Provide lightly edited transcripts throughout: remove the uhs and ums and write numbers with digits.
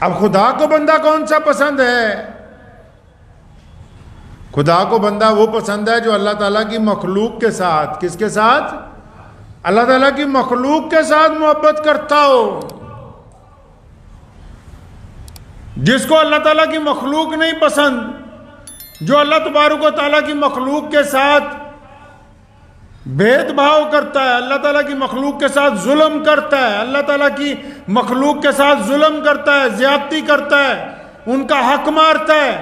अब खुदा को बंदा कौन सा पसंद है? खुदा को बंदा वो पसंद है जो अल्लाह ताला की मखलूक के साथ, किसके साथ? अल्लाह ताला की मखलूक के साथ मोहब्बत करता हो। जिसको अल्लाह ताला की मखलूक नहीं पसंद, जो अल्लाह तबारक व तआला की मखलूक के साथ भेदभाव करता है, अल्लाह ताला की मखलूक के साथ जुल्म करता है, अल्लाह ताला की मखलूक के साथ जुल्म करता है, ज्यादती करता है, उनका हक मारता है,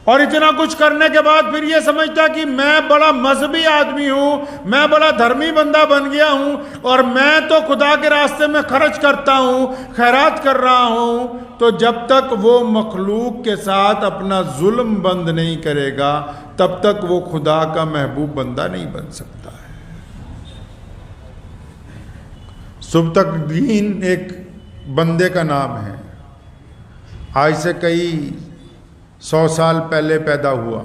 और इतना कुछ करने के बाद फिर ये समझता कि मैं बड़ा मजहबी आदमी हूं, मैं बड़ा धर्मी बंदा बन गया हूं, और मैं तो खुदा के रास्ते में खर्च करता हूं, खैरात कर रहा हूं, तो जब तक वो मखलूक के साथ अपना जुल्म बंद नहीं करेगा तब तक वो खुदा का महबूब बंदा नहीं बन सकता है। सुब्तगदीन एक बंदे का नाम है, आज से कई 100 साल पहले पैदा हुआ।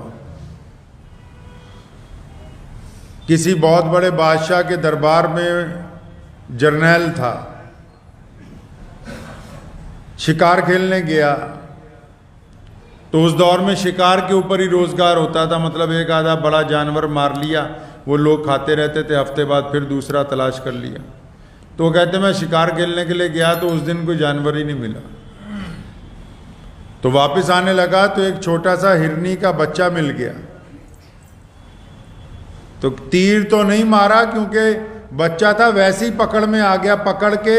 किसी बहुत बड़े बादशाह के दरबार में जर्नैल था, शिकार खेलने गया। तो उस दौर में शिकार के ऊपर ही रोजगार होता था, मतलब एक आधा बड़ा जानवर मार लिया, वो लोग खाते रहते थे, हफ्ते बाद फिर दूसरा तलाश कर लिया। तो वो कहते मैं शिकार खेलने के लिए गया तो उस दिन कोई जानवर ही नहीं मिला। तो वापस आने लगा तो एक छोटा सा हिरनी का बच्चा मिल गया। तो तीर तो नहीं मारा क्योंकि बच्चा था, वैसी पकड़ में आ गया, पकड़ के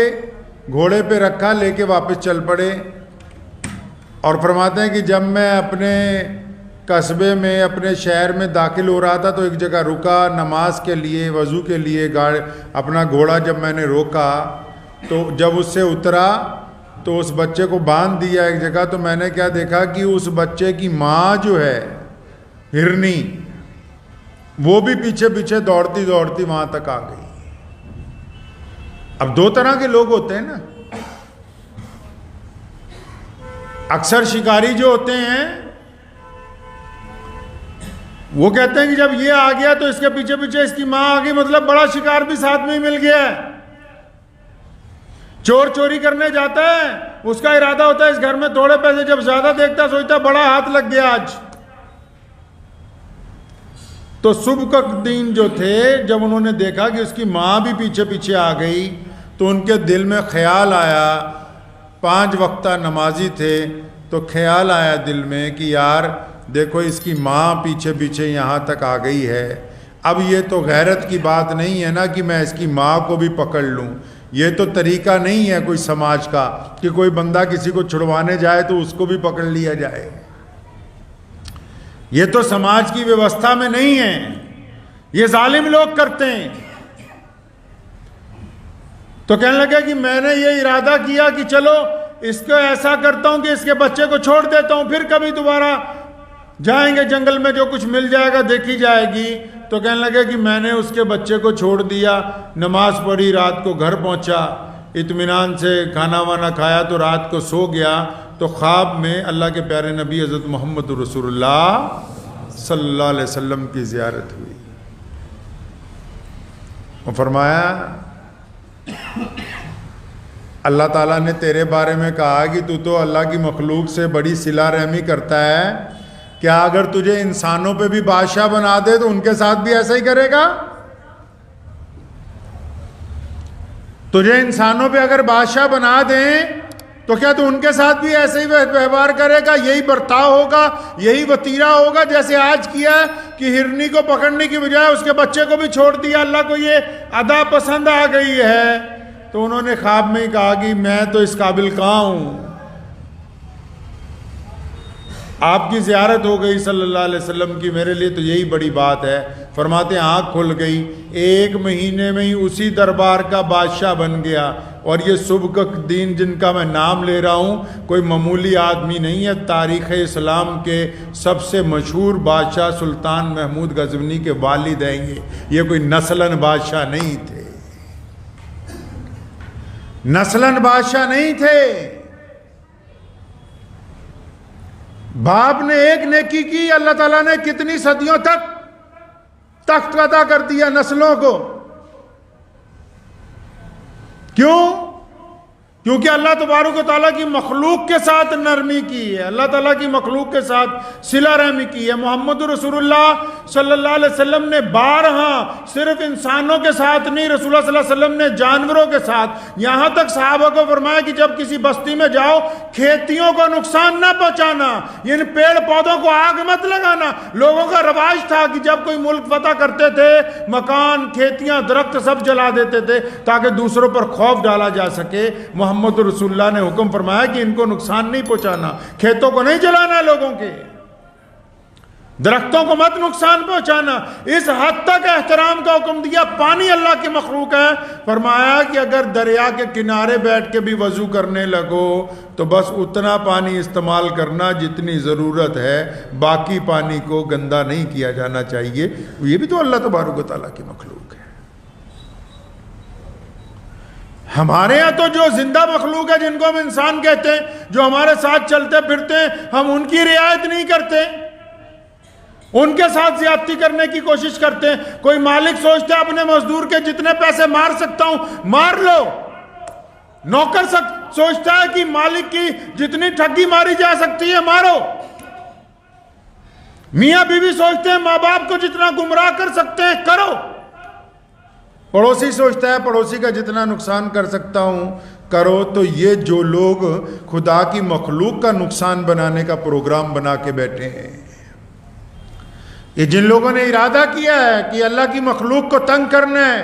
घोड़े पे रखा, लेके वापस चल पड़े। और फरमाते हैं कि जब मैं अपने कस्बे में, अपने शहर में दाखिल हो रहा था तो एक जगह रुका नमाज के लिए, वज़ू के लिए। अपना घोड़ा जब मैंने रोका तो जब उससे उतरा तो उस बच्चे को बांध दिया एक जगह। तो मैंने क्या देखा कि उस बच्चे की माँ जो है हिरनी, वो भी पीछे पीछे दौड़ती दौड़ती वहां तक आ गई। अब दो तरह के लोग होते हैं ना, अक्सर शिकारी जो होते हैं वो कहते हैं कि जब ये आ गया तो इसके पीछे पीछे इसकी मां आ गई, मतलब बड़ा शिकार भी साथ में ही मिल गया है। चोर चोरी करने जाता है, उसका इरादा होता है इस घर में थोड़े पैसे, जब ज्यादा देखता सोचता बड़ा हाथ लग गया आज। तो सुब्तगदीन जो थे, जब उन्होंने देखा कि उसकी मां भी पीछे पीछे आ गई तो उनके दिल में ख्याल आया, 5 वक्ता नमाजी थे, तो ख्याल आया दिल में कि यार देखो इसकी माँ पीछे पीछे यहाँ तक आ गई है। अब ये तो गैरत की बात नहीं है ना कि मैं इसकी माँ को भी पकड़ लूँ। ये तो तरीका नहीं है कोई समाज का कि कोई बंदा किसी को छुड़वाने जाए तो उसको भी पकड़ लिया जाए। ये तो समाज की व्यवस्था में नहीं है, ये जालिम लोग करते हैं। तो कहने लगा कि मैंने ये इरादा किया कि चलो इसको ऐसा करता हूं कि इसके बच्चे को छोड़ देता हूं, फिर कभी दोबारा जाएंगे जंगल में, जो कुछ मिल जाएगा देखी जाएगी। तो कहने लगे कि मैंने उसके बच्चे को छोड़ दिया, नमाज पढ़ी, रात को घर पहुंचा, इत्मीनान से खाना वाना खाया, तो रात को सो गया। तो ख्वाब में अल्लाह के प्यारे नबी हज़रत मोहम्मद रसूलुल्लाह सल्लल्लाहु अलैहि वसल्लम की ज़ियारत हुई। और फरमाया अल्लाह ताला ने तेरे बारे में कहा कि तू तो अल्लाह की मखलूक से बड़ी सिला रहमी करता है, क्या अगर तुझे इंसानों पे भी बादशाह बना दे तो उनके साथ भी ऐसा ही करेगा? तुझे इंसानों पे अगर बादशाह बना दें तो क्या तू उनके साथ भी ऐसे ही व्यवहार करेगा? यही बर्ताव होगा, यही वतीरा होगा जैसे आज किया है कि हिरनी को पकड़ने की बजाय उसके बच्चे को भी छोड़ दिया। अल्लाह को ये अदा पसंद आ गई है। तो उन्होंने ख्वाब में ही कहा कि मैं तो इस काबिल कहाँ हूं, आपकी ज़ियारत हो गई सल्लल्लाहु अलैहि वसल्लम की, मेरे लिए तो यही बड़ी बात है। फरमाते हैं आँख खुल गई, 1 महीने में ही उसी दरबार का बादशाह बन गया। और ये सुब्तगदीन जिनका मैं नाम ले रहा हूँ कोई मामूली आदमी नहीं है, तारीख़ इस्लाम के सबसे मशहूर बादशाह सुल्तान महमूद गज़नवी के वालिद हैं। ये कोई नस्लन बादशाह नहीं थे, नस्लन बादशाह नहीं थे। बाप ने एक नेकी की, अल्लाह ताला ने कितनी सदियों तक तख्त अदा कर दिया नस्लों को। क्यों? क्योंकि अल्लाह तबारक व तआला की मखलूक के साथ नरमी की है, अल्लाह ताला की मखलूक के साथ सिला रहमी की है। मोहम्मद रसूलुल्लाह सल्लल्लाहु अलैहि वसल्लम ने बारहा सिर्फ इंसानों के साथ नहीं, रसूलुल्लाह सल्लल्लाहु अलैहि वसल्लम ने जानवरों के साथ, यहां तक सहाबा को फरमाया कि जब किसी बस्ती में जाओ खेतियों को नुकसान ना पहुंचाना, इन पेड़ पौधों को आग मत लगाना। लोगों का रवाज था कि जब कोई मुल्क फतह करते थे मकान, खेतियां, दरख्त सब जला देते थे ताकि दूसरों पर खौफ डाला जा सके। मोहम्मद रसूलुल्लाह ने हुक्म फरमाया कि इनको नुकसान नहीं पहुंचाना, खेतों को नहीं जलाना, लोगों के दरख्तों को मत नुकसान पहुंचाना। इस हद तक एहतराम का हुक्म दिया। पानी अल्लाह की मखलूक है, फरमाया कि अगर दरिया के किनारे बैठ के भी वजू करने लगो तो बस उतना पानी इस्तेमाल करना जितनी ज़रूरत है, बाकी पानी को गंदा नहीं किया जाना चाहिए। ये भी तो अल्लाह तबारक व तआला की मखलूक है। हमारे यहाँ तो जो जिंदा मखलूक है, जिनको हम इंसान कहते हैं, जो हमारे साथ चलते फिरते हैं, हम उनकी रियायत नहीं करते, उनके साथ ज्यादती करने की कोशिश करते हैं। कोई मालिक सोचता है अपने मजदूर के जितने पैसे मार सकता हूं मार लो, नौकर सोचता है कि मालिक की जितनी ठगी मारी जा सकती है मारो, मियां बीवी सोचते हैं मां बाप को जितना गुमराह कर सकते हैं करो, पड़ोसी सोचता है पड़ोसी का जितना नुकसान कर सकता हूं करो। तो ये जो लोग खुदा की मखलूक का नुकसान बनाने का प्रोग्राम बना के बैठे हैं, ये जिन लोगों ने इरादा किया है कि अल्लाह की मखलूक को तंग करना है,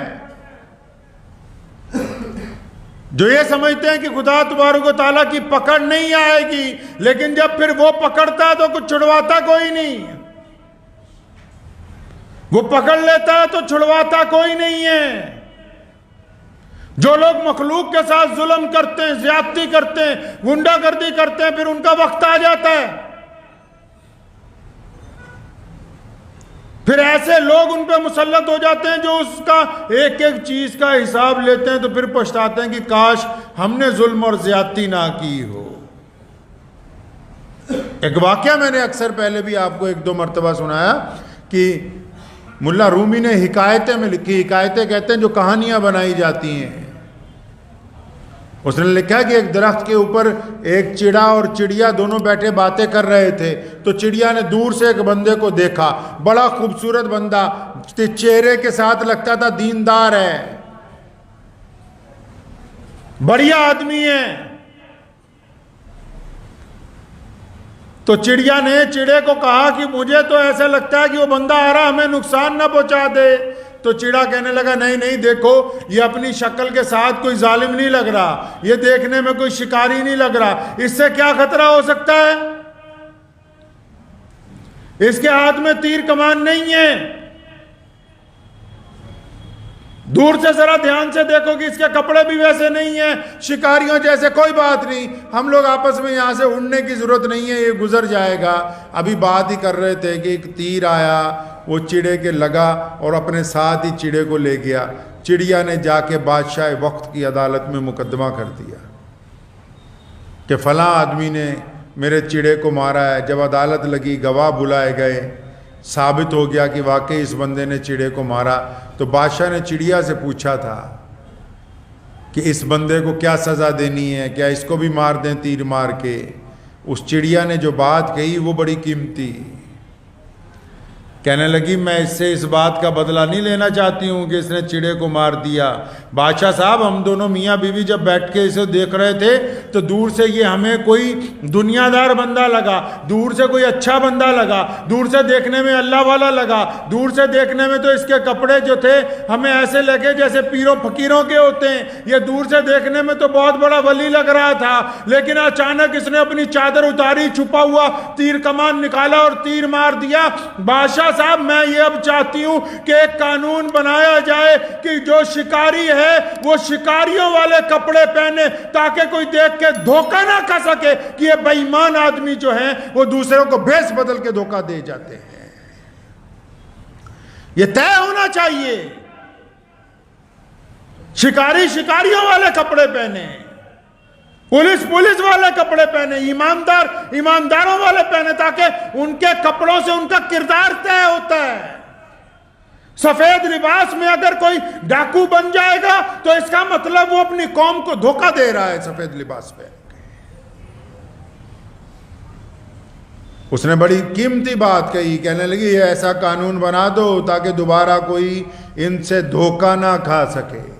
जो ये समझते हैं कि खुदा तबारक व तआला की पकड़ नहीं आएगी, लेकिन जब फिर वो पकड़ता है तो कुछ छुड़वाता कोई नहीं, वो पकड़ लेता है तो छुड़वाता कोई नहीं है। जो लोग मखलूक के साथ जुल्म करते हैं, ज्यादती करते हैं, गुंडागर्दी करते हैं, फिर उनका वक्त आ जाता है, फिर ऐसे लोग उन पर मुसल्लत हो जाते हैं जो उसका एक एक चीज का हिसाब लेते हैं, तो फिर पछताते हैं कि काश हमने जुल्म और ज्यादती ना की हो। एक वाकया मैंने अक्सर पहले भी आपको एक दो मरतबा सुनाया कि मुल्ला रूमी ने हिकायतें में लिखी, हिकायतें कहते हैं जो कहानियां बनाई जाती हैं। उसने लिखा कि एक दरख्त के ऊपर एक चिड़ा और चिड़िया दोनों बैठे बातें कर रहे थे, तो चिड़िया ने दूर से एक बंदे को देखा, बड़ा खूबसूरत बंदा, चेहरे के साथ लगता था दीनदार है, बढ़िया आदमी है। तो चिड़िया ने चिड़े को कहा कि मुझे तो ऐसा लगता है कि वो बंदा आ रहा हमें नुकसान ना पहुंचा दे। तो चिड़ा कहने लगा नहीं नहीं, देखो ये अपनी शक्ल के साथ कोई जालिम नहीं लग रहा, ये देखने में कोई शिकारी नहीं लग रहा, इससे क्या खतरा हो सकता है, इसके हाथ में तीर कमान नहीं है, दूर से जरा ध्यान से देखो कि इसके कपड़े भी वैसे नहीं है शिकारियों जैसे, कोई बात नहीं, हम लोग आपस में यहां से उड़ने की जरूरत नहीं है, ये गुजर जाएगा। अभी बात ही कर रहे थे कि एक तीर आया, वो चिड़े के लगा और अपने साथ ही चिड़े को ले गया। चिड़िया ने जाके बादशाह वक्त की अदालत में मुकदमा कर दिया कि फलां आदमी ने मेरे चिड़े को मारा है। जब अदालत लगी, गवाह बुलाए गए, साबित हो गया कि वाकई इस बंदे ने चिड़े को मारा। तो बादशाह ने चिड़िया से पूछा था कि इस बंदे को क्या सज़ा देनी है, क्या इसको भी मार दें तीर मार के। उस चिड़िया ने जो बात कही वो बड़ी कीमती, कहने लगी मैं इससे इस बात का बदला नहीं लेना चाहती हूँ कि इसने चिड़े को मार दिया। बादशाह साहब, हम दोनों मियाँ बीवी जब बैठ के इसे देख रहे थे तो दूर से ये हमें कोई दुनियादार बंदा लगा, दूर से कोई अच्छा बंदा लगा, दूर से देखने में अल्लाह वाला लगा, दूर से देखने में तो इसके कपड़े जो थे हमें ऐसे लगे जैसे पीरों फकीरों के होते हैं, ये दूर से देखने में तो बहुत बड़ा वली लग रहा था। लेकिन अचानक इसने अपनी चादर उतारी, छुपा हुआ तीर कमान निकाला और तीर मार दिया। बादशाह साहब, मैं ये अब चाहती हूं कि एक कानून बनाया जाए कि जो शिकारी है वो शिकारियों वाले कपड़े पहने, ताकि कोई देख के धोखा ना खा सके कि ये बेईमान आदमी जो है वो दूसरों को भेष बदल के धोखा दे जाते हैं। ये तय होना चाहिए, शिकारी शिकारियों वाले कपड़े पहने, पुलिस पुलिस वाले कपड़े पहने, ईमानदार ईमानदारों वाले पहने, ताकि उनके कपड़ों से उनका किरदार तय होता है। सफेद लिबास में अगर कोई डाकू बन जाएगा तो इसका मतलब वो अपनी कौम को धोखा दे रहा है सफेद लिबास पे। उसने बड़ी कीमती बात कही, कहने लगी ऐसा कानून बना दो ताकि दोबारा कोई इनसे धोखा ना खा सके।